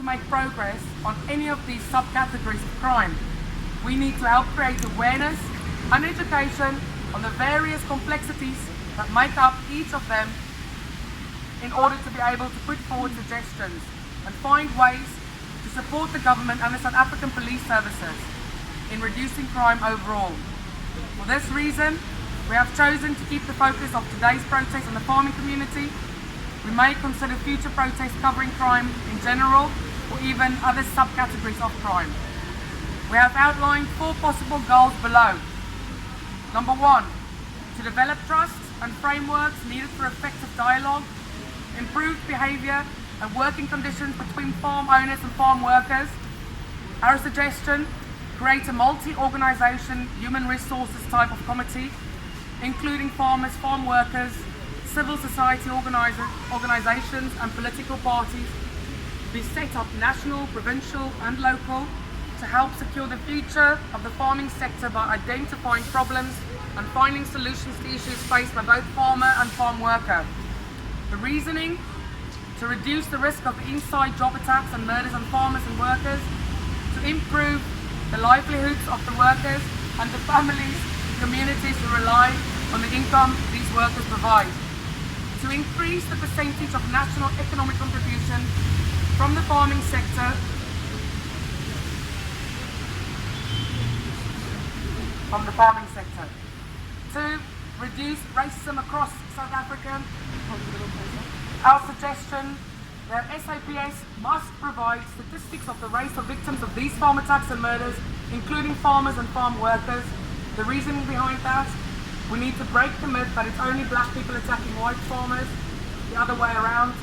to make progress on any of these subcategories of crime, we need to help create awareness and education on the various complexities that make up each of them in order to be able to put forward suggestions and find ways to support the government and the South African police services in reducing crime overall. For this reason, we have chosen to keep the focus of today's protest on the farming community. We may consider future protests covering crime in general or even other subcategories of crime. We have outlined 4 possible goals below. Number 1, to develop trust and frameworks needed for effective dialogue, improved behaviour and working conditions between farm owners and farm workers. Our suggestion, create a multi-organisation human resources type of committee, including farmers, farm workers, civil society organisations and political parties, be set up national, provincial and local to help secure the future of the farming sector by identifying problems and finding solutions to issues faced by both farmer and farm worker. The reasoning, to reduce the risk of inside job attacks and murders on farmers and workers, to improve the livelihoods of the workers and the families, communities who rely on the income these workers provide, to increase the percentage of national economic contribution from the farming sector to reduce racism across South Africa. Our suggestion, the SAPS must provide statistics of the race of victims of these farm attacks and murders, including farmers and farm workers. The reasoning behind that, we need to break the myth that it's only black people attacking white farmers, the other way around.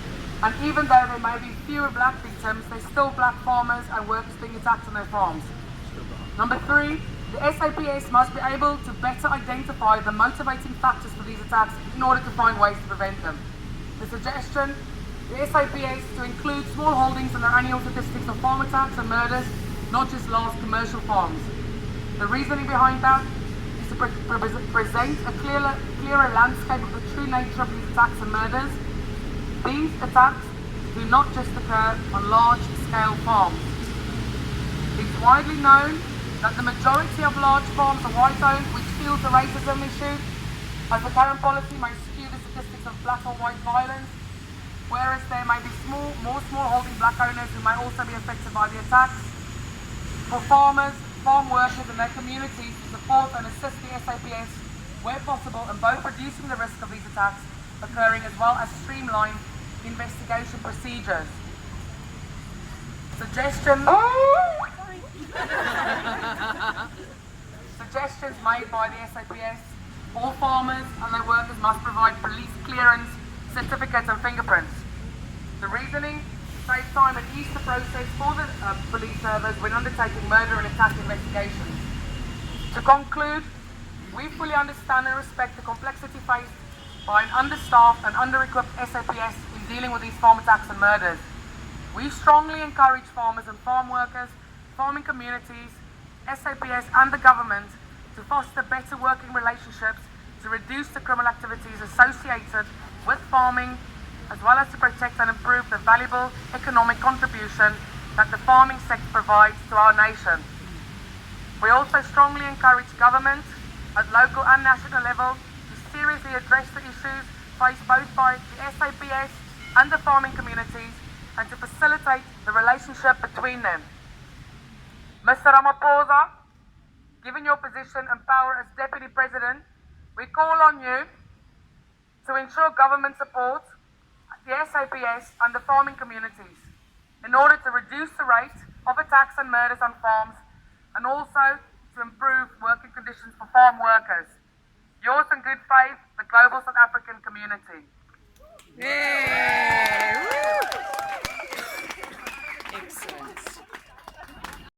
And even though there may be fewer black victims, there's still black farmers and workers being attacked on their farms. Number 3, the SAPS must be able to better identify the motivating factors for these attacks in order to find ways to prevent them. The suggestion, the SAPS to include small holdings in their annual statistics of farm attacks and murders, not just large commercial farms. The reasoning behind that is to present a clearer landscape of the true nature of these attacks and murders. These attacks do not just occur on large-scale farms. It's widely known that the majority of large farms are white-owned, which fuels the racism issue, as the current policy may skew the statistics of black or white violence, whereas there may be more small-holding black owners who may also be affected by the attacks. For farmers, farm workers and their communities to support and assist the SAPS where possible in both reducing the risk of these attacks occurring as well as streamline investigation procedures. Suggestions made by the SAPS, all farmers and their workers must provide police clearance, certificates and fingerprints. The reasoning, save time and ease the process for the police service when undertaking murder and attack investigations. To conclude, we fully understand and respect the complexity faced by an understaffed and under-equipped SAPS in dealing with these farm attacks and murders. We strongly encourage farmers and farm workers, farming communities, SAPS and the government to foster better working relationships to reduce the criminal activities associated with farming, as well as to protect and improve the valuable economic contribution that the farming sector provides to our nation. We also strongly encourage government at local and national level to seriously address the issues faced both by the SAPS and the farming communities and to facilitate the relationship between them. Mr. Ramaphosa, given your position and power as Deputy President, we call on you to ensure government support the SAPS and the farming communities in order to reduce the rate of attacks and murders on farms and also to improve working conditions for farm workers. Yours in good faith, the Global South African Community. Yeah.